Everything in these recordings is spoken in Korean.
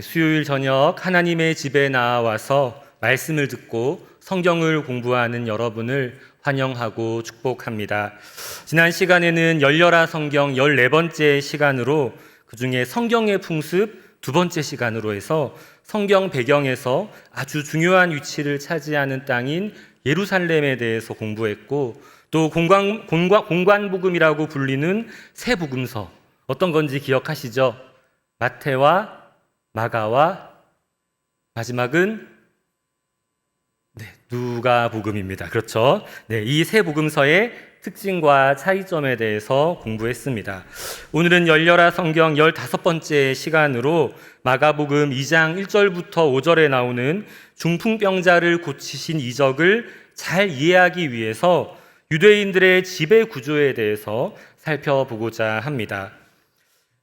수요일 저녁 하나님의 집에 나와서 말씀을 듣고 성경을 공부하는 여러분을 환영하고 축복합니다. 지난 시간에는 열려라 성경 14번째 시간으로 그중에 성경의 풍습 2번째 시간으로 해서 성경 배경에서 아주 중요한 위치를 차지하는 땅인 예루살렘에 대해서 공부했고, 또 공관복음이라고 불리는 세 복음서, 어떤 건지 기억하시죠? 마태와 마가와 마지막은 누가복음입니다. 그렇죠? 이 세 복음서의 특징과 차이점에 대해서 공부했습니다. 오늘은 열려라 성경 15번째 시간으로 마가복음 2장 1절부터 5절에 나오는 중풍병자를 고치신 이적을 잘 이해하기 위해서 유대인들의 지배 구조에 대해서 살펴보고자 합니다.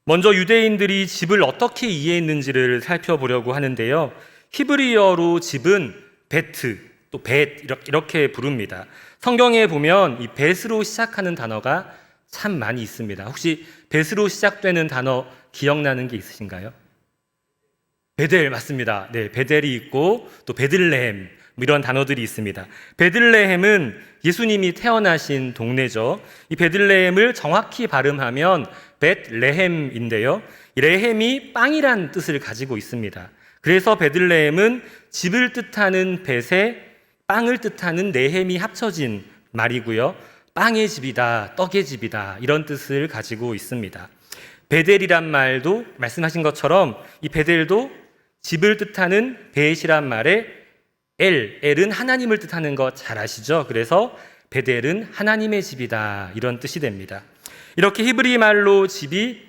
먼저 유대인들이 집을 어떻게 이해했는지를 살펴보려고 하는데요. 히브리어로 집은 베트, 또 벳 이렇게 부릅니다. 성경에 보면 이 벳으로 시작하는 단어가 참 많이 있습니다. 혹시 벳으로 시작되는 단어 기억나는 게 있으신가요? 베델 맞습니다. 베델이 있고 또 베들레헴 이런 단어들이 있습니다. 베들레헴은 예수님이 태어나신 동네죠. 이 베들레헴을 정확히 발음하면 벳레헴인데요. 이 레헴이 빵이란 뜻을 가지고 있습니다. 그래서 베들레헴은 집을 뜻하는 벳에 빵을 뜻하는 레헴이 합쳐진 말이고요. 빵의 집이다, 떡의 집이다 이런 뜻을 가지고 있습니다. 베델이란 말도 말씀하신 것처럼 이 베델도 집을 뜻하는 벳이란 말에 엘은 하나님을 뜻하는 거 잘 아시죠? 그래서 베델은 하나님의 집이다 이런 뜻이 됩니다. 이렇게 히브리 말로 집이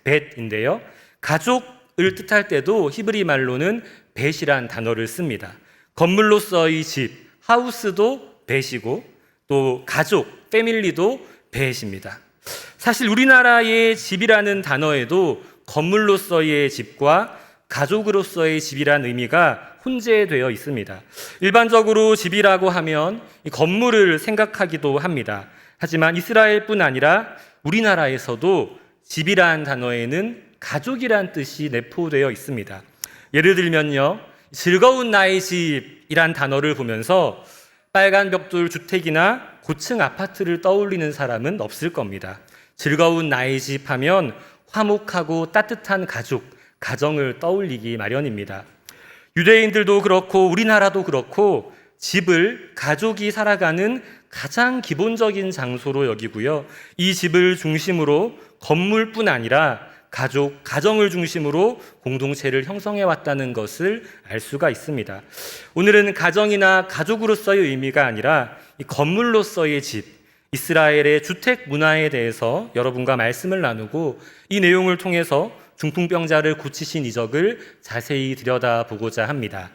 벳인데요. 가족을 뜻할 때도 히브리 말로는 벳이란 단어를 씁니다. 건물로서의 집, 하우스도 벳이고 또 가족, 패밀리도 벳입니다. 사실 우리나라의 집이라는 단어에도 건물로서의 집과 가족으로서의 집이란 의미가 혼재되어 있습니다. 일반적으로 집이라고 하면 이 건물을 생각하기도 합니다. 하지만 이스라엘뿐 아니라 우리나라에서도 집이란 단어에는 가족이란 뜻이 내포되어 있습니다. 예를 들면요, 즐거운 나의 집이란 단어를 보면서 빨간 벽돌 주택이나 고층 아파트를 떠올리는 사람은 없을 겁니다. 즐거운 나의 집 하면 화목하고 따뜻한 가정을 떠올리기 마련입니다. 유대인들도 그렇고 우리나라도 그렇고 집을 가족이 살아가는 가장 기본적인 장소로 여기고요. 이 집을 중심으로 건물뿐 아니라 가정을 중심으로 공동체를 형성해 왔다는 것을 알 수가 있습니다. 오늘은 가정이나 가족으로서의 의미가 아니라 이 건물로서의 집, 이스라엘의 주택 문화에 대해서 여러분과 말씀을 나누고 이 내용을 통해서 중풍병자를 고치신 이적을 자세히 들여다보고자 합니다.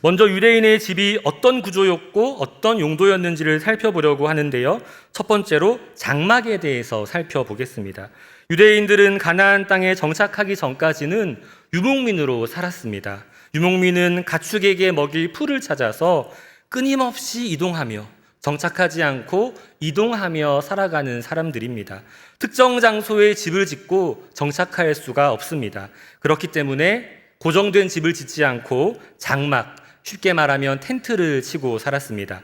먼저 유대인의 집이 어떤 구조였고 어떤 용도였는지를 살펴보려고 하는데요. 첫 번째로 장막에 대해서 살펴보겠습니다. 유대인들은 가나안 땅에 정착하기 전까지는 유목민으로 살았습니다. 유목민은 가축에게 먹일 풀을 찾아서 끊임없이 이동하며 정착하지 않고 이동하며 살아가는 사람들입니다. 특정 장소에 집을 짓고 정착할 수가 없습니다. 그렇기 때문에 고정된 집을 짓지 않고 장막, 쉽게 말하면 텐트를 치고 살았습니다.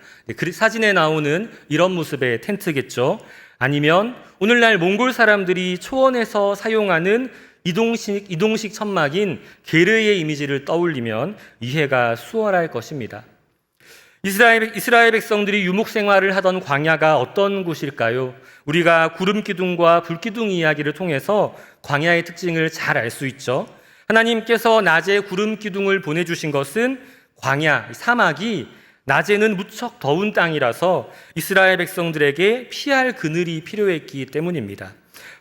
사진에 나오는 이런 모습의 텐트겠죠. 아니면 오늘날 몽골 사람들이 초원에서 사용하는 이동식 천막인 게르의 이미지를 떠올리면 이해가 수월할 것입니다. 이스라엘 백성들이 유목 생활을 하던 광야가 어떤 곳일까요? 우리가 구름 기둥과 불 기둥 이야기를 통해서 광야의 특징을 잘 알 수 있죠. 하나님께서 낮에 구름 기둥을 보내주신 것은 광야, 사막이 낮에는 무척 더운 땅이라서 이스라엘 백성들에게 피할 그늘이 필요했기 때문입니다.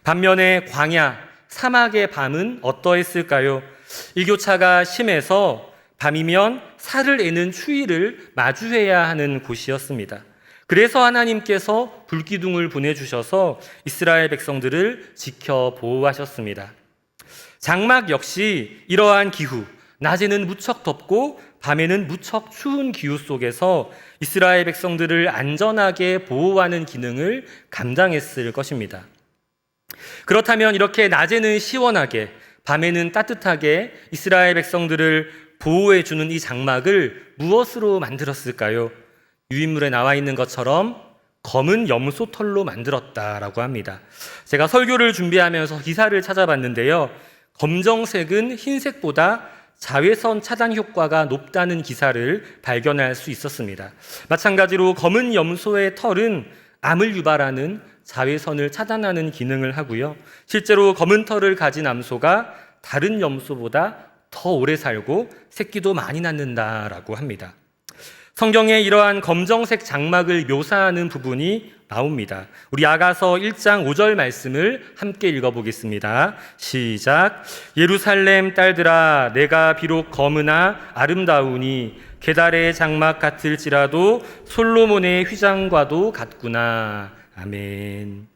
반면에 광야, 사막의 밤은 어떠했을까요? 일교차가 심해서 밤이면 살을 애는 추위를 마주해야 하는 곳이었습니다. 그래서 하나님께서 불기둥을 보내주셔서 이스라엘 백성들을 지켜 보호하셨습니다. 장막 역시 이러한 기후, 낮에는 무척 덥고 밤에는 무척 추운 기후 속에서 이스라엘 백성들을 안전하게 보호하는 기능을 감당했을 것입니다. 그렇다면 이렇게 낮에는 시원하게 밤에는 따뜻하게 이스라엘 백성들을 보호해주는 이 장막을 무엇으로 만들었을까요? 유인물에 나와 있는 것처럼 검은 염소 털로 만들었다라고 합니다. 제가 설교를 준비하면서 기사를 찾아봤는데요. 검정색은 흰색보다 자외선 차단 효과가 높다는 기사를 발견할 수 있었습니다. 마찬가지로 검은 염소의 털은 암을 유발하는 자외선을 차단하는 기능을 하고요. 실제로 검은 털을 가진 암소가 다른 염소보다 더 오래 살고 새끼도 많이 낳는다라고 합니다. 성경에 이러한 검정색 장막을 묘사하는 부분이 나옵니다. 우리 아가서 1장 5절 말씀을 함께 읽어보겠습니다. 시작. 예루살렘 딸들아, 내가 비록 검으나 아름다우니 게달의 장막 같을지라도 솔로몬의 휘장과도 같구나. 아멘.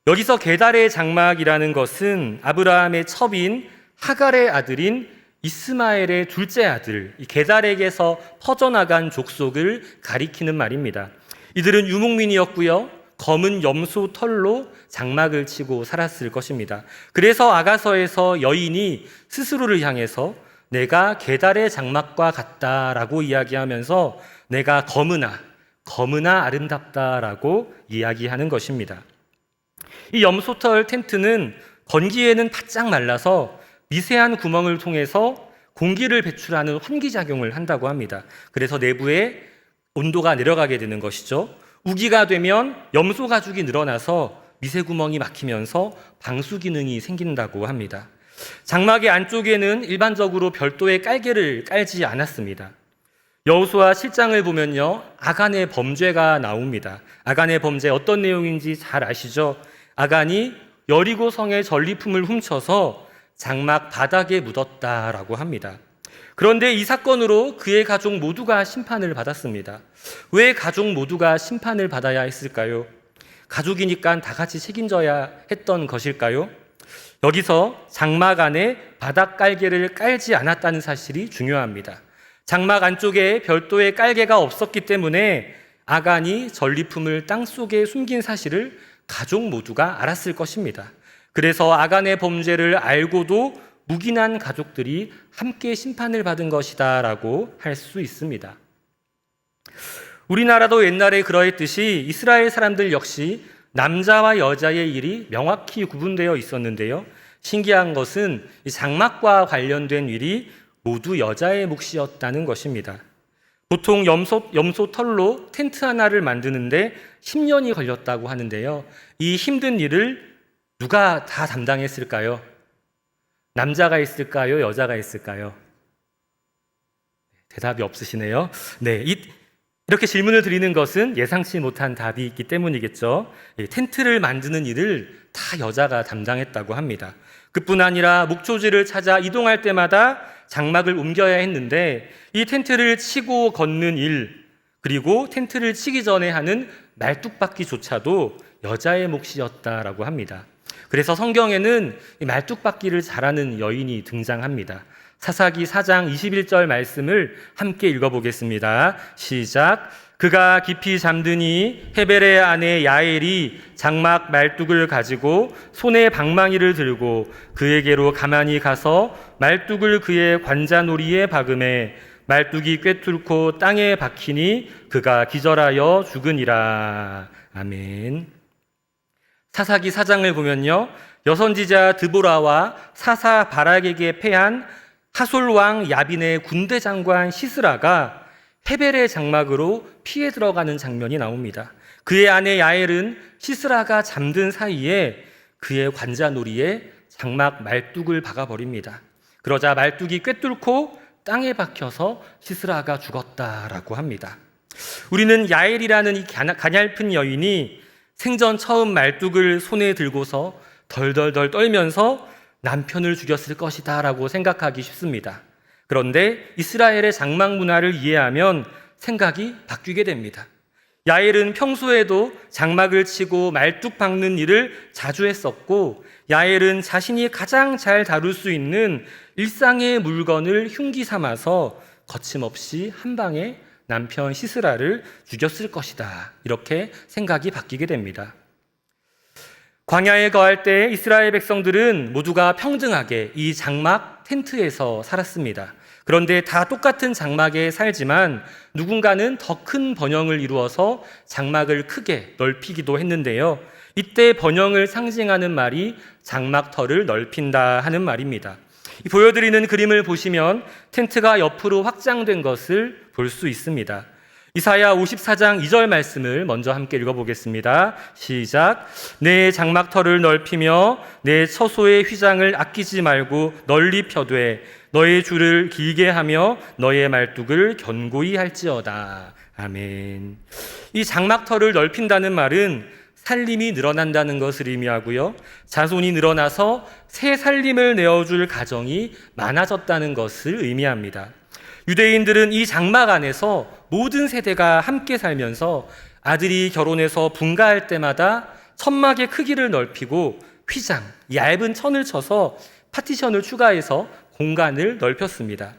여기서 게달의 장막이라는 것은 아브라함의 첩인 하갈의 아들인 이스마엘의 둘째 아들 게달에게서 퍼져나간 족속을 가리키는 말입니다. 이들은 유목민이었고요. 검은 염소 털로 장막을 치고 살았을 것입니다. 그래서 아가서에서 여인이 스스로를 향해서 내가 게달의 장막과 같다라고 이야기하면서 내가 검으나 아름답다라고 이야기하는 것입니다. 이 염소털 텐트는 건기에는 바짝 말라서 미세한 구멍을 통해서 공기를 배출하는 환기작용을 한다고 합니다. 그래서 내부에 온도가 내려가게 되는 것이죠. 우기가 되면 염소 가죽이 늘어나서 미세구멍이 막히면서 방수 기능이 생긴다고 합니다. 장막의 안쪽에는 일반적으로 별도의 깔개를 깔지 않았습니다. 여호수아 7장을 보면요, 아간의 범죄가 나옵니다. 아간의 범죄 어떤 내용인지 잘 아시죠? 아간이 여리고 성의 전리품을 훔쳐서 장막 바닥에 묻었다라고 합니다. 그런데 이 사건으로 그의 가족 모두가 심판을 받았습니다. 왜 가족 모두가 심판을 받아야 했을까요? 가족이니까 다 같이 책임져야 했던 것일까요? 여기서 장막 안에 바닥 깔개를 깔지 않았다는 사실이 중요합니다. 장막 안쪽에 별도의 깔개가 없었기 때문에 아간이 전리품을 땅속에 숨긴 사실을 가족 모두가 알았을 것입니다. 그래서 아간의 범죄를 알고도 묵인한 가족들이 함께 심판을 받은 것이다 라고 할 수 있습니다. 우리나라도 옛날에 그러했듯이 이스라엘 사람들 역시 남자와 여자의 일이 명확히 구분되어 있었는데요. 신기한 것은 이 장막과 관련된 일이 모두 여자의 몫이었다는 것입니다. 보통 염소 털로 텐트 하나를 만드는데 10년이 걸렸다고 하는데요. 이 힘든 일을 누가 다 담당했을까요? 남자가 있을까요? 여자가 있을까요? 대답이 없으시네요. 네, 이렇게 질문을 드리는 것은 예상치 못한 답이 있기 때문이겠죠. 텐트를 만드는 일을 다 여자가 담당했다고 합니다. 그뿐 아니라 목초지를 찾아 이동할 때마다 장막을 옮겨야 했는데 이 텐트를 치고 걷는 일, 그리고 텐트를 치기 전에 하는 말뚝박기조차도 여자의 몫이었다라고 합니다. 그래서 성경에는 이 말뚝박기를 잘하는 여인이 등장합니다. 사사기 4장 21절 말씀을 함께 읽어보겠습니다. 시작. 그가 깊이 잠드니 헤벨의 아내 야엘이 장막 말뚝을 가지고 손에 방망이를 들고 그에게로 가만히 가서 말뚝을 그의 관자놀이에 박음에 말뚝이 꿰뚫고 땅에 박히니 그가 기절하여 죽으니라. 아멘. 사사기 4장을 보면요, 여선지자 드보라와 사사 바락에게 패한 하솔 왕 야빈의 군대 장관 시스라가 헤벨의 장막으로 피해 들어가는 장면이 나옵니다. 그의 아내 야엘은 시스라가 잠든 사이에 그의 관자놀이에 장막 말뚝을 박아버립니다. 그러자 말뚝이 꿰뚫고 땅에 박혀서 시스라가 죽었다라고 합니다. 우리는 야엘이라는 이 가냘픈 여인이 생전 처음 말뚝을 손에 들고서 덜덜덜 떨면서 남편을 죽였을 것이다 라고 생각하기 쉽습니다. 그런데 이스라엘의 장막 문화를 이해하면 생각이 바뀌게 됩니다. 야엘은 평소에도 장막을 치고 말뚝 박는 일을 자주 했었고, 야엘은 자신이 가장 잘 다룰 수 있는 일상의 물건을 흉기 삼아서 거침없이 한 방에 남편 시스라를 죽였을 것이다. 이렇게 생각이 바뀌게 됩니다. 광야에 거할 때 이스라엘 백성들은 모두가 평등하게 이 장막 텐트에서 살았습니다. 그런데 다 똑같은 장막에 살지만 누군가는 더 큰 번영을 이루어서 장막을 크게 넓히기도 했는데요. 이때 번영을 상징하는 말이 장막터를 넓힌다 하는 말입니다. 보여드리는 그림을 보시면 텐트가 옆으로 확장된 것을 볼 수 있습니다. 이사야 54장 2절 말씀을 먼저 함께 읽어보겠습니다. 시작. 내 장막터를 넓히며 내 처소의 휘장을 아끼지 말고 널리 펴되 너의 줄을 길게 하며 너의 말뚝을 견고히 할지어다. 아멘. 이 장막터를 넓힌다는 말은 살림이 늘어난다는 것을 의미하고요. 자손이 늘어나서 새 살림을 내어줄 가정이 많아졌다는 것을 의미합니다. 유대인들은 이 장막 안에서 모든 세대가 함께 살면서 아들이 결혼해서 분가할 때마다 천막의 크기를 넓히고 휘장, 얇은 천을 쳐서 파티션을 추가해서 공간을 넓혔습니다.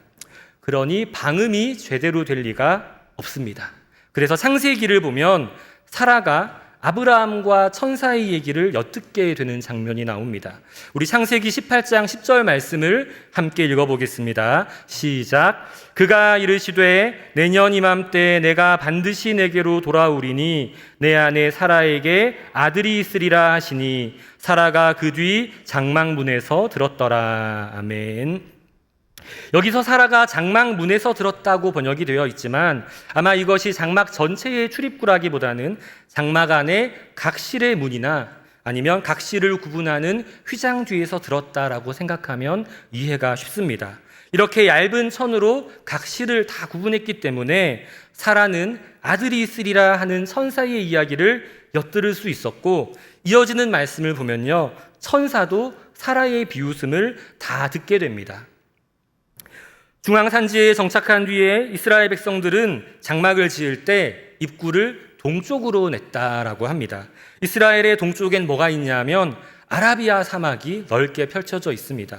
그러니 방음이 제대로 될 리가 없습니다. 그래서 창세기를 보면 사라가 아브라함과 천사의 얘기를 엿듣게 되는 장면이 나옵니다. 우리 창세기 18장 10절 말씀을 함께 읽어보겠습니다. 시작. 그가 이르시되 내년 이맘때 내가 반드시 내게로 돌아오리니 내 아내 사라에게 아들이 있으리라 하시니 사라가 그 뒤 장막문에서 들었더라. 아멘. 여기서 사라가 장막 문에서 들었다고 번역이 되어 있지만 아마 이것이 장막 전체의 출입구라기보다는 장막 안에 각실의 문이나 아니면 각실을 구분하는 휘장 뒤에서 들었다라고 생각하면 이해가 쉽습니다. 이렇게 얇은 천으로 각실을 다 구분했기 때문에 사라는 아들이 있으리라 하는 천사의 이야기를 엿들을 수 있었고, 이어지는 말씀을 보면요, 천사도 사라의 비웃음을 다 듣게 됩니다. 중앙산지에 정착한 뒤에 이스라엘 백성들은 장막을 지을 때 입구를 동쪽으로 냈다라고 합니다. 이스라엘의 동쪽엔 뭐가 있냐면 아라비아 사막이 넓게 펼쳐져 있습니다.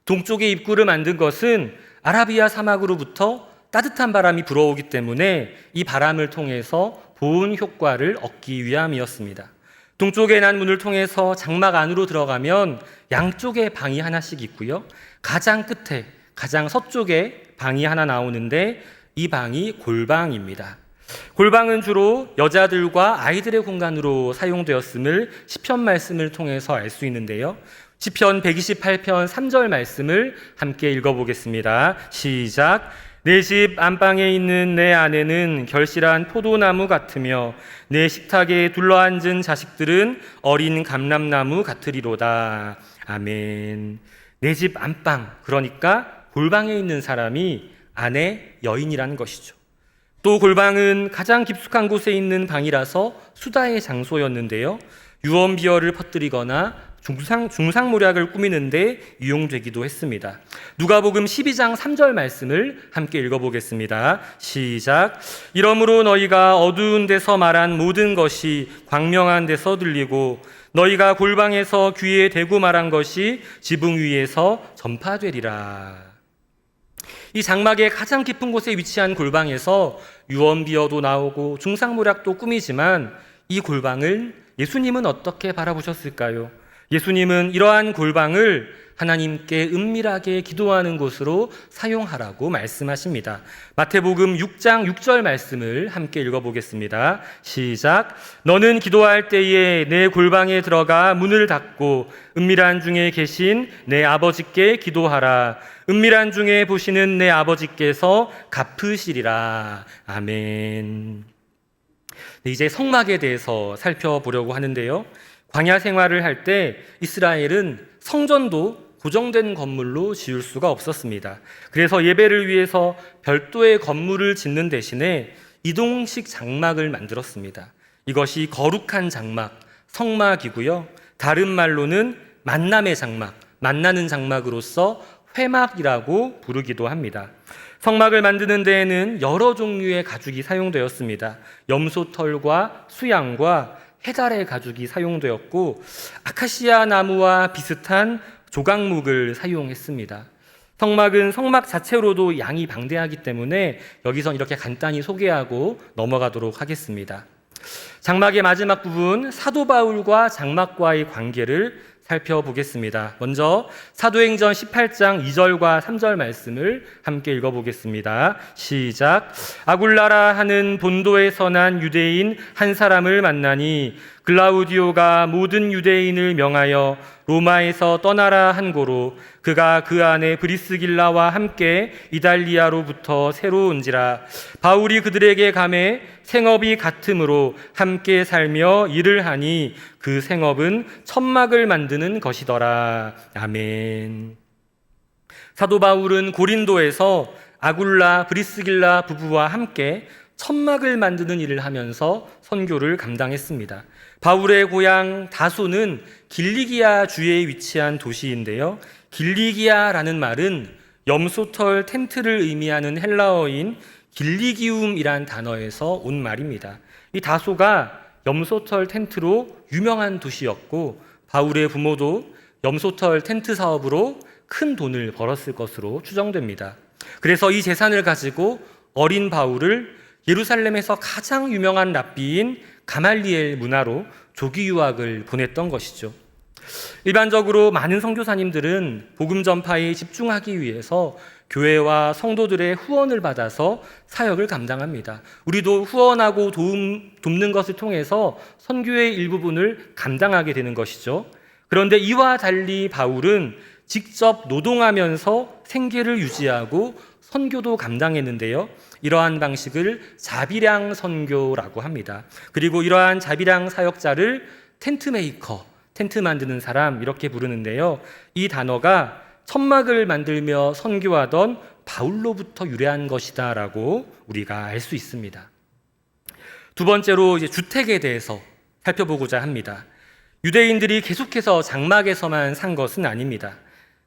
동쪽의 입구를 만든 것은 아라비아 사막으로부터 따뜻한 바람이 불어오기 때문에 이 바람을 통해서 보온 효과를 얻기 위함이었습니다. 동쪽에 난 문을 통해서 장막 안으로 들어가면 양쪽에 방이 하나씩 있고요. 가장 끝에 가장 서쪽에 방이 하나 나오는데 이 방이 골방입니다. 골방은 주로 여자들과 아이들의 공간으로 사용되었음을 시편 말씀을 통해서 알 수 있는데요. 시편 128편 3절 말씀을 함께 읽어보겠습니다. 시작. 내 집 안방에 있는 내 아내는 결실한 포도나무 같으며 내 식탁에 둘러앉은 자식들은 어린 감람나무 같으리로다. 아멘. 내 집 안방, 그러니까 골방에 있는 사람이 아내 여인이라는 것이죠. 또 골방은 가장 깊숙한 곳에 있는 방이라서 수다의 장소였는데요. 유언비어를 퍼뜨리거나 중상모략을 꾸미는데 이용되기도 했습니다. 누가복음 12장 3절 말씀을 함께 읽어보겠습니다. 시작. 이러므로 너희가 어두운 데서 말한 모든 것이 광명한 데서 들리고 너희가 골방에서 귀에 대고 말한 것이 지붕 위에서 전파되리라. 이 장막의 가장 깊은 곳에 위치한 골방에서 유언비어도 나오고 중상모략도 꾸미지만 이 골방을 예수님은 어떻게 바라보셨을까요? 예수님은 이러한 골방을 하나님께 은밀하게 기도하는 곳으로 사용하라고 말씀하십니다. 마태복음 6장 6절 말씀을 함께 읽어보겠습니다. 시작. 너는 기도할 때에 내 골방에 들어가 문을 닫고 은밀한 중에 계신 내 아버지께 기도하라. 은밀한 중에 보시는 내 아버지께서 갚으시리라. 아멘. 이제 성막에 대해서 살펴보려고 하는데요. 광야 생활을 할 때 이스라엘은 성전도 고정된 건물로 지을 수가 없었습니다. 그래서 예배를 위해서 별도의 건물을 짓는 대신에 이동식 장막을 만들었습니다. 이것이 거룩한 장막, 성막이고요. 다른 말로는 만남의 장막, 만나는 장막으로서 회막이라고 부르기도 합니다. 성막을 만드는 데에는 여러 종류의 가죽이 사용되었습니다. 염소털과 수양과 해달의 가죽이 사용되었고 아카시아 나무와 비슷한 조각목을 사용했습니다. 성막은 성막 자체로도 양이 방대하기 때문에 여기선 이렇게 간단히 소개하고 넘어가도록 하겠습니다. 장막의 마지막 부분, 사도 바울과 장막과의 관계를 살펴보겠습니다. 먼저 사도행전 18장 2절과 3절 말씀을 함께 읽어보겠습니다. 시작. 아굴라라 하는 본도에 선한 유대인 한 사람을 만나니 글라우디오가 모든 유대인을 명하여 로마에서 떠나라 한 고로 그가 그 안에 브리스길라와 함께 이달리아로부터 새로 온지라. 바울이 그들에게 가매 생업이 같으므로 함께 살며 일을 하니 그 생업은 천막을 만드는 것이더라. 아멘. 사도 바울은 고린도에서 아굴라, 브리스길라 부부와 함께 천막을 만드는 일을 하면서 선교를 감당했습니다. 바울의 고향 다소는 길리기아 주에 위치한 도시인데요. 길리기아라는 말은 염소털 텐트를 의미하는 헬라어인 길리기움이란 단어에서 온 말입니다. 이 다소가 염소털 텐트로 유명한 도시였고 바울의 부모도 염소털 텐트 사업으로 큰 돈을 벌었을 것으로 추정됩니다. 그래서 이 재산을 가지고 어린 바울을 예루살렘에서 가장 유명한 랍비인 가말리엘 문화로 조기 유학을 보냈던 것이죠. 일반적으로 많은 선교사님들은 복음 전파에 집중하기 위해서 교회와 성도들의 후원을 받아서 사역을 감당합니다. 우리도 후원하고 돕는 것을 통해서 선교의 일부분을 감당하게 되는 것이죠. 그런데 이와 달리 바울은 직접 노동하면서 생계를 유지하고 선교도 감당했는데요. 이러한 방식을 자비량 선교라고 합니다. 그리고 이러한 자비량 사역자를 텐트 메이커, 텐트 만드는 사람 이렇게 부르는데요. 이 단어가 천막을 만들며 선교하던 바울로부터 유래한 것이다라고 우리가 알 수 있습니다. 두 번째로 주택에 대해서 살펴보고자 합니다. 유대인들이 계속해서 장막에서만 산 것은 아닙니다.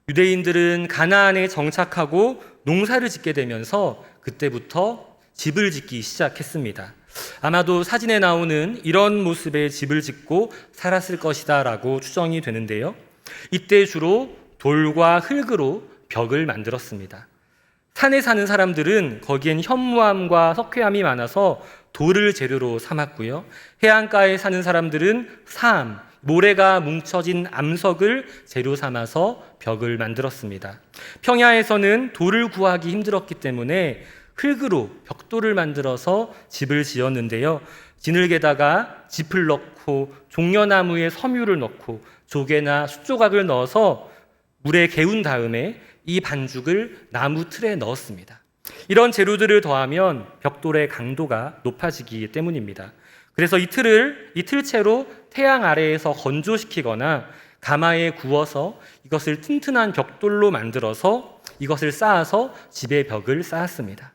유대인들은 가나안에 정착하고 농사를 짓게 되면서 그때부터 집을 짓기 시작했습니다. 아마도 사진에 나오는 이런 모습의 집을 짓고 살았을 것이다 라고 추정이 되는데요. 이때 주로 돌과 흙으로 벽을 만들었습니다. 산에 사는 사람들은 거기엔 현무암과 석회암이 많아서 돌을 재료로 삼았고요. 해안가에 사는 사람들은 사암, 모래가 뭉쳐진 암석을 재료 삼아서 벽을 만들었습니다. 평야에서는 돌을 구하기 힘들었기 때문에 흙으로 벽돌을 만들어서 집을 지었는데요. 지늘개다가 짚을 넣고 종려나무에 섬유를 넣고 조개나 숫조각을 넣어서 물에 개운 다음에 이 반죽을 나무 틀에 넣었습니다. 이런 재료들을 더하면 벽돌의 강도가 높아지기 때문입니다. 그래서 이 틀채로 태양 아래에서 건조시키거나 가마에 구워서 이것을 튼튼한 벽돌로 만들어서 이것을 쌓아서 집의 벽을 쌓았습니다.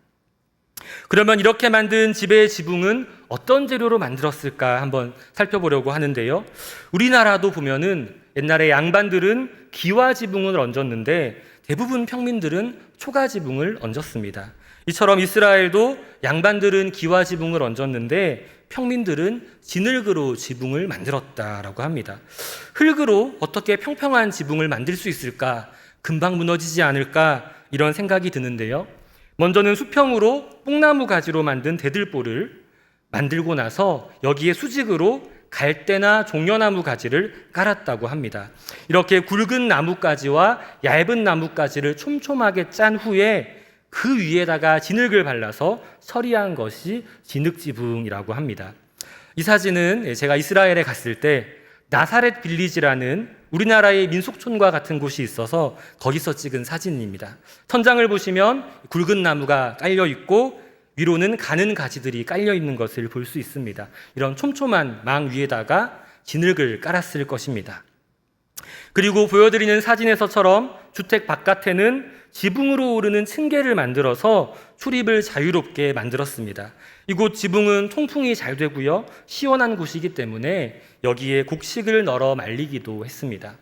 그러면 이렇게 만든 집의 지붕은 어떤 재료로 만들었을까 한번 살펴보려고 하는데요. 우리나라도 보면은 옛날에 양반들은 기와 지붕을 얹었는데 대부분 평민들은 초가 지붕을 얹었습니다. 이처럼 이스라엘도 양반들은 기와 지붕을 얹었는데 평민들은 진흙으로 지붕을 만들었다라고 합니다. 흙으로 어떻게 평평한 지붕을 만들 수 있을까? 금방 무너지지 않을까? 이런 생각이 드는데요. 먼저는 수평으로 뽕나무 가지로 만든 대들보를 만들고 나서 여기에 수직으로 갈대나 종려나무 가지를 깔았다고 합니다. 이렇게 굵은 나뭇가지와 얇은 나뭇가지를 촘촘하게 짠 후에 그 위에다가 진흙을 발라서 처리한 것이 진흙지붕이라고 합니다. 이 사진은 제가 이스라엘에 갔을 때 나사렛 빌리지라는 우리나라의 민속촌과 같은 곳이 있어서 거기서 찍은 사진입니다. 천장을 보시면 굵은 나무가 깔려 있고 위로는 가는 가지들이 깔려 있는 것을 볼 수 있습니다. 이런 촘촘한 망 위에다가 진흙을 깔았을 것입니다. 그리고 보여드리는 사진에서처럼 주택 바깥에는 지붕으로 오르는 층계를 만들어서 출입을 자유롭게 만들었습니다. 이곳 지붕은 통풍이 잘 되고요. 시원한 곳이기 때문에 여기에 곡식을 널어 말리기도 했습니다.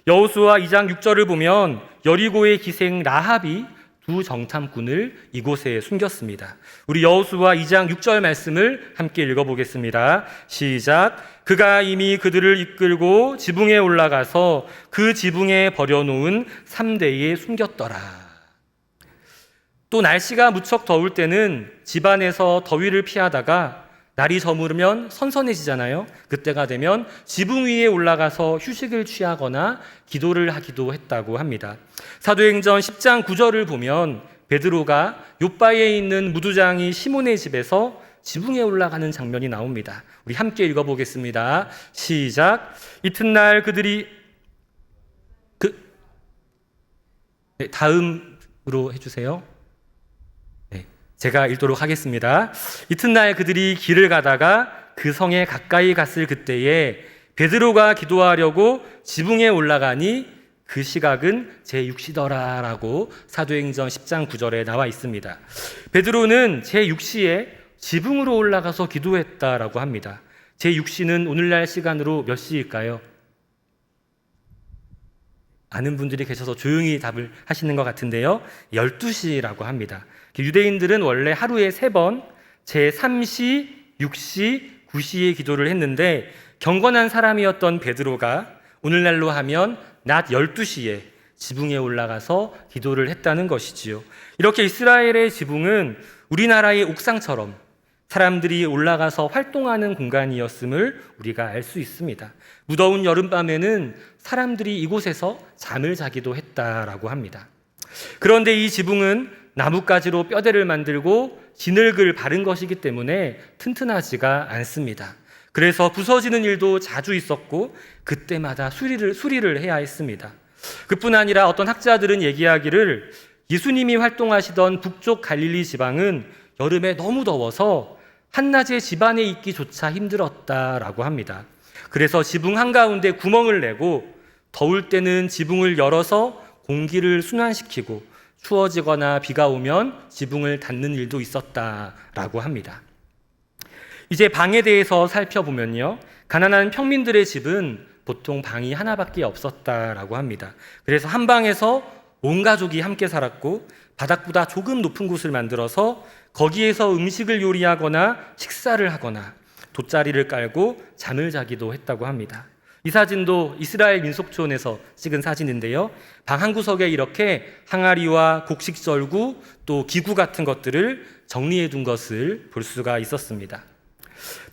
여호수아 2장 6절을 보면 여리고의 기생 라합이 두 정탐꾼을 이곳에 숨겼습니다. 우리 여호수아 2장 6절 말씀을 함께 읽어보겠습니다. 시작. 그가 이미 그들을 이끌고 지붕에 올라가서 그 지붕에 버려놓은 3대에 숨겼더라. 또 날씨가 무척 더울 때는 집안에서 더위를 피하다가 날이 저무르면 선선해지잖아요. 그때가 되면 지붕 위에 올라가서 휴식을 취하거나 기도를 하기도 했다고 합니다. 사도행전 10장 9절을 보면 베드로가 요바에 있는 무두장이 시몬의 집에서 지붕에 올라가는 장면이 나옵니다. 우리 함께 읽어보겠습니다. 시작. 이튿날 그들이 다음으로 해주세요. 제가 읽도록 하겠습니다. 이튿날 그들이 길을 가다가 그 성에 가까이 갔을 그때에 베드로가 기도하려고 지붕에 올라가니 그 시각은 제6시더라 라고 사도행전 10장 9절에 나와 있습니다. 베드로는 제6시에 지붕으로 올라가서 기도했다라고 합니다. 제6시는 오늘날 시간으로 몇 시일까요? 아는 분들이 계셔서 조용히 답을 하시는 것 같은데요. 12시라고 합니다. 유대인들은 원래 하루에 3번 제3시, 6시, 9시에 기도를 했는데 경건한 사람이었던 베드로가 오늘날로 하면 낮 12시에 지붕에 올라가서 기도를 했다는 것이지요. 이렇게 이스라엘의 지붕은 우리나라의 옥상처럼 사람들이 올라가서 활동하는 공간이었음을 우리가 알 수 있습니다. 무더운 여름밤에는 사람들이 이곳에서 잠을 자기도 했다라고 합니다. 그런데 이 지붕은 나뭇가지로 뼈대를 만들고 진흙을 바른 것이기 때문에 튼튼하지가 않습니다. 그래서 부서지는 일도 자주 있었고 그때마다 수리를 해야 했습니다. 그뿐 아니라 어떤 학자들은 얘기하기를 예수님이 활동하시던 북쪽 갈릴리 지방은 여름에 너무 더워서 한낮에 집안에 있기조차 힘들었다라고 합니다. 그래서 지붕 한가운데 구멍을 내고 더울 때는 지붕을 열어서 공기를 순환시키고 추워지거나 비가 오면 지붕을 닫는 일도 있었다라고 합니다. 이제 방에 대해서 살펴보면요. 가난한 평민들의 집은 보통 방이 하나밖에 없었다라고 합니다. 그래서 한 방에서 온 가족이 함께 살았고 바닥보다 조금 높은 곳을 만들어서 거기에서 음식을 요리하거나 식사를 하거나 돗자리를 깔고 잠을 자기도 했다고 합니다. 이 사진도 이스라엘 민속촌에서 찍은 사진인데요. 방 한 구석에 이렇게 항아리와 곡식절구 또 기구 같은 것들을 정리해 둔 것을 볼 수가 있었습니다.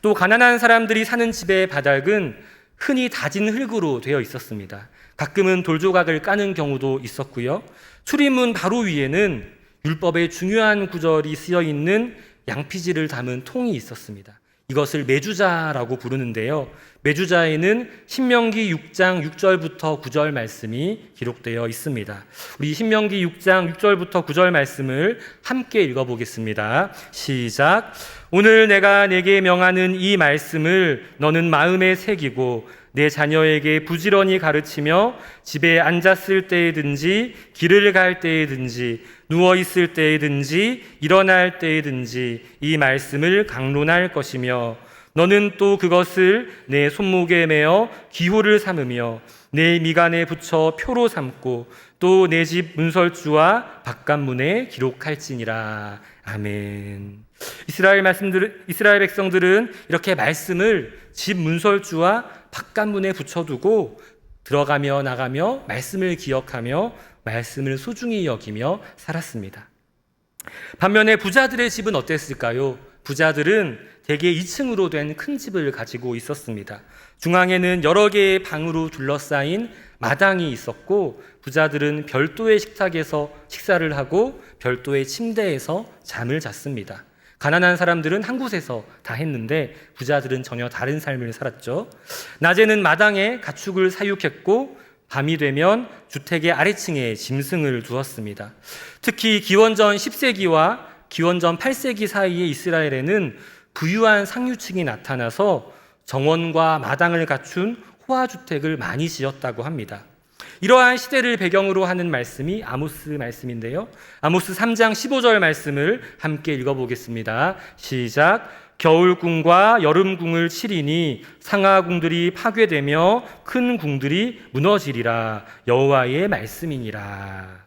또 가난한 사람들이 사는 집의 바닥은 흔히 다진 흙으로 되어 있었습니다. 가끔은 돌조각을 까는 경우도 있었고요. 출입문 바로 위에는 율법의 중요한 구절이 쓰여 있는 양피지를 담은 통이 있었습니다. 이것을 메주자라고 부르는데요. 메주자에는 신명기 6장 6절부터 9절 말씀이 기록되어 있습니다. 우리 신명기 6장 6절부터 9절 말씀을 함께 읽어보겠습니다. 시작. 오늘 내가 내게 명하는 이 말씀을 너는 마음에 새기고 내 자녀에게 부지런히 가르치며 집에 앉았을 때에든지 길을 갈 때에든지 누워있을 때에든지 일어날 때에든지 이 말씀을 강론할 것이며 너는 또 그것을 내 손목에 매어 기호를 삼으며 내 미간에 붙여 표로 삼고 또 내 집 문설주와 바깥문에 기록할지니라. 아멘. 이스라엘 백성들은 이렇게 말씀을 집 문설주와 바깥문에 붙여두고 들어가며 나가며 말씀을 기억하며 말씀을 소중히 여기며 살았습니다. 반면에 부자들의 집은 어땠을까요? 부자들은 대개 2층으로 된 큰 집을 가지고 있었습니다. 중앙에는 여러 개의 방으로 둘러싸인 마당이 있었고 부자들은 별도의 식탁에서 식사를 하고 별도의 침대에서 잠을 잤습니다. 가난한 사람들은 한 곳에서 다 했는데 부자들은 전혀 다른 삶을 살았죠. 낮에는 마당에 가축을 사육했고 밤이 되면 주택의 아래층에 짐승을 두었습니다. 특히 기원전 10세기와 기원전 8세기 사이에 이스라엘에는 부유한 상류층이 나타나서 정원과 마당을 갖춘 호화주택을 많이 지었다고 합니다. 이러한 시대를 배경으로 하는 말씀이 아모스 말씀인데요. 아모스 3장 15절 말씀을 함께 읽어보겠습니다. 시작. 겨울궁과 여름궁을 치리니 상하궁들이 파괴되며 큰 궁들이 무너지리라. 여호와의 말씀이니라.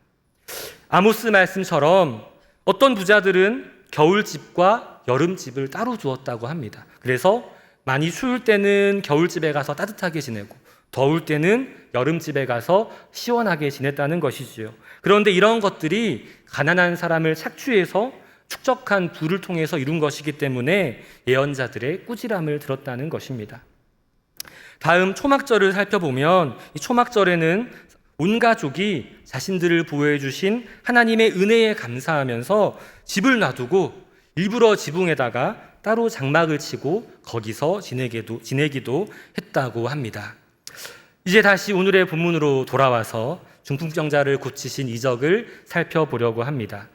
아모스 말씀처럼 어떤 부자들은 겨울집과 여름집을 따로 두었다고 합니다. 그래서 많이 추울 때는 겨울집에 가서 따뜻하게 지내고 더울 때는 여름집에 가서 시원하게 지냈다는 것이지요. 그런데 이런 것들이 가난한 사람을 착취해서 축적한 부를 통해서 이룬 것이기 때문에 예언자들의 꾸지람을 들었다는 것입니다. 다음 초막절을 살펴보면 이 초막절에는 온 가족이 자신들을 보호해 주신 하나님의 은혜에 감사하면서 집을 놔두고 일부러 지붕에다가 따로 장막을 치고 거기서 지내기도 했다고 합니다. 이제 다시 오늘의 본문으로 돌아와서 중풍병자를 고치신 이적을 살펴보려고 합니다.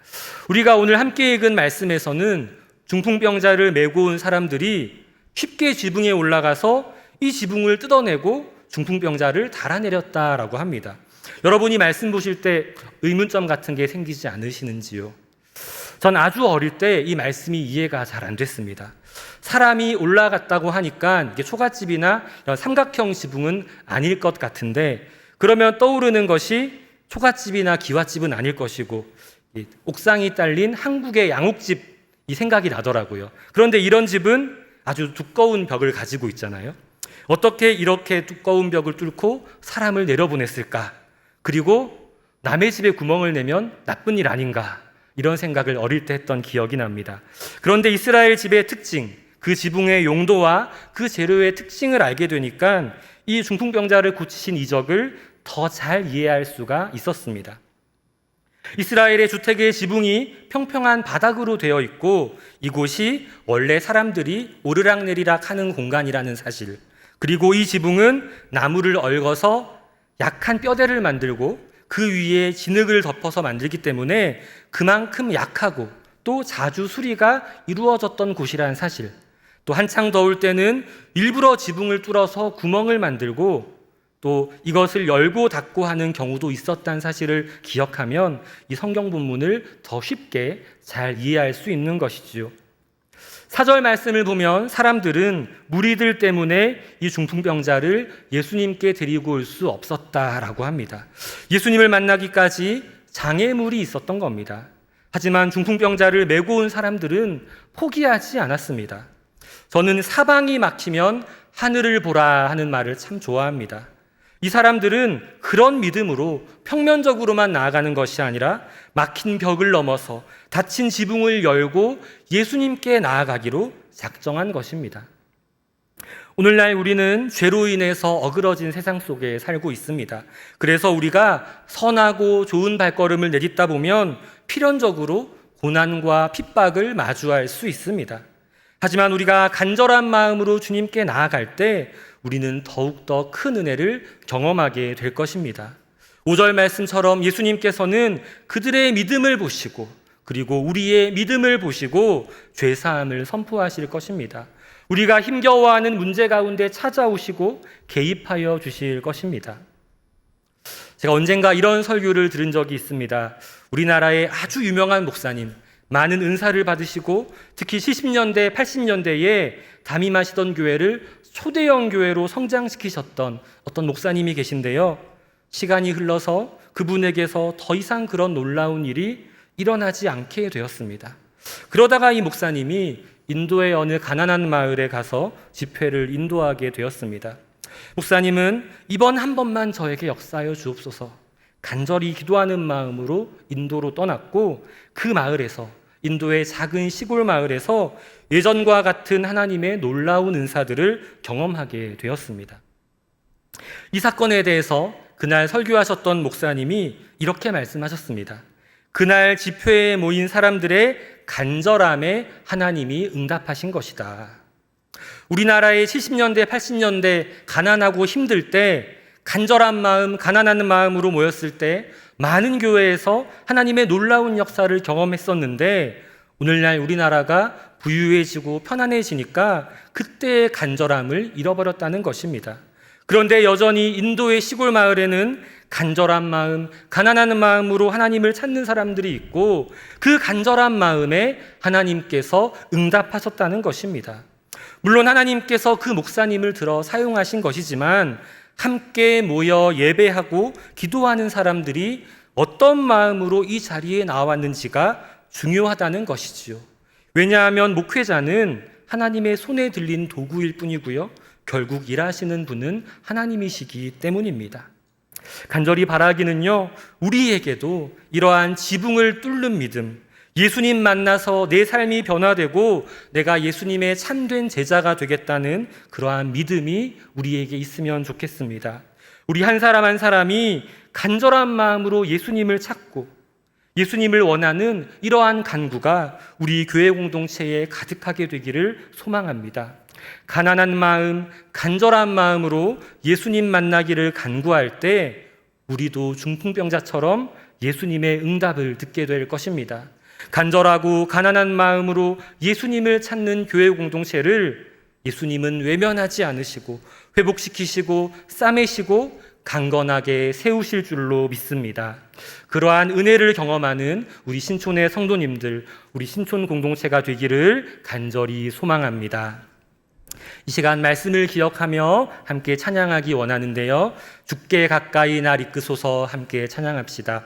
우리가 오늘 함께 읽은 말씀에서는 중풍병자를 메고 온 사람들이 쉽게 지붕에 올라가서 이 지붕을 뜯어내고 중풍병자를 달아내렸다라고 합니다. 여러분이 말씀 보실 때 의문점 같은 게 생기지 않으시는지요? 전 아주 어릴 때 이 말씀이 이해가 잘 안 됐습니다. 사람이 올라갔다고 하니까 이게 초가집이나 삼각형 지붕은 아닐 것 같은데, 그러면 떠오르는 것이 초가집이나 기와집은 아닐 것이고 옥상이 딸린 한국의 양옥집 이 생각이 나더라고요. 그런데 이런 집은 아주 두꺼운 벽을 가지고 있잖아요. 어떻게 이렇게 두꺼운 벽을 뚫고 사람을 내려보냈을까? 그리고 남의 집에 구멍을 내면 나쁜 일 아닌가? 이런 생각을 어릴 때 했던 기억이 납니다. 그런데 이스라엘 집의 특징, 그 지붕의 용도와 그 재료의 특징을 알게 되니까 이 중풍병자를 고치신 이적을 더 잘 이해할 수가 있었습니다. 이스라엘의 주택의 지붕이 평평한 바닥으로 되어 있고 이곳이 원래 사람들이 오르락내리락 하는 공간이라는 사실, 그리고 이 지붕은 나무를 얽어서 약한 뼈대를 만들고 그 위에 진흙을 덮어서 만들기 때문에 그만큼 약하고 또 자주 수리가 이루어졌던 곳이라는 사실, 또 한창 더울 때는 일부러 지붕을 뚫어서 구멍을 만들고 또 이것을 열고 닫고 하는 경우도 있었다는 사실을 기억하면 이 성경 본문을 더 쉽게 잘 이해할 수 있는 것이지요. 4절 말씀을 보면 사람들은 무리들 때문에 이 중풍병자를 예수님께 데리고 올 수 없었다라고 합니다. 예수님을 만나기까지 장애물이 있었던 겁니다. 하지만 중풍병자를 메고 온 사람들은 포기하지 않았습니다. 저는 사방이 막히면 하늘을 보라 하는 말을 참 좋아합니다. 이 사람들은 그런 믿음으로 평면적으로만 나아가는 것이 아니라 막힌 벽을 넘어서 닫힌 지붕을 열고 예수님께 나아가기로 작정한 것입니다. 오늘날 우리는 죄로 인해서 어그러진 세상 속에 살고 있습니다. 그래서 우리가 선하고 좋은 발걸음을 내딛다 보면 필연적으로 고난과 핍박을 마주할 수 있습니다. 하지만 우리가 간절한 마음으로 주님께 나아갈 때 우리는 더욱더 큰 은혜를 경험하게 될 것입니다. 5절 말씀처럼 예수님께서는 그들의 믿음을 보시고 그리고 우리의 믿음을 보시고 죄사함을 선포하실 것입니다. 우리가 힘겨워하는 문제 가운데 찾아오시고 개입하여 주실 것입니다. 제가 언젠가 이런 설교를 들은 적이 있습니다. 우리나라의 아주 유명한 목사님, 많은 은사를 받으시고 특히 70년대, 80년대에 담임하시던 교회를 초대형 교회로 성장시키셨던 어떤 목사님이 계신데요. 시간이 흘러서 그분에게서 더 이상 그런 놀라운 일이 일어나지 않게 되었습니다. 그러다가 이 목사님이 인도의 어느 가난한 마을에 가서 집회를 인도하게 되었습니다. 목사님은 이번 한 번만 저에게 역사하여 주옵소서 간절히 기도하는 마음으로 인도로 떠났고 그 마을에서, 인도의 작은 시골 마을에서 예전과 같은 하나님의 놀라운 은사들을 경험하게 되었습니다. 이 사건에 대해서 그날 설교하셨던 목사님이 이렇게 말씀하셨습니다. 그날 집회에 모인 사람들의 간절함에 하나님이 응답하신 것이다. 우리나라의 70년대, 80년대 가난하고 힘들 때 간절한 마음, 가난한 마음으로 모였을 때 많은 교회에서 하나님의 놀라운 역사를 경험했었는데 오늘날 우리나라가 부유해지고 편안해지니까 그때의 간절함을 잃어버렸다는 것입니다. 그런데 여전히 인도의 시골 마을에는 간절한 마음, 가난한 마음으로 하나님을 찾는 사람들이 있고 그 간절한 마음에 하나님께서 응답하셨다는 것입니다. 물론 하나님께서 그 목사님을 들어 사용하신 것이지만 함께 모여 예배하고 기도하는 사람들이 어떤 마음으로 이 자리에 나왔는지가 중요하다는 것이지요. 왜냐하면 목회자는 하나님의 손에 들린 도구일 뿐이고요. 결국 일하시는 분은 하나님이시기 때문입니다. 간절히 바라기는요, 우리에게도 이러한 지붕을 뚫는 믿음, 예수님 만나서 내 삶이 변화되고 내가 예수님의 참된 제자가 되겠다는 그러한 믿음이 우리에게 있으면 좋겠습니다. 우리 한 사람 한 사람이 간절한 마음으로 예수님을 찾고 예수님을 원하는 이러한 간구가 우리 교회 공동체에 가득하게 되기를 소망합니다. 가난한 마음, 간절한 마음으로 예수님 만나기를 간구할 때 우리도 중풍병자처럼 예수님의 응답을 듣게 될 것입니다. 간절하고 가난한 마음으로 예수님을 찾는 교회 공동체를 예수님은 외면하지 않으시고 회복시키시고 싸매시고 강건하게 세우실 줄로 믿습니다. 그러한 은혜를 경험하는 우리 신촌의 성도님들, 우리 신촌 공동체가 되기를 간절히 소망합니다. 이 시간 말씀을 기억하며 함께 찬양하기 원하는데요. 주께 가까이 날 이끄소서 함께 찬양합시다.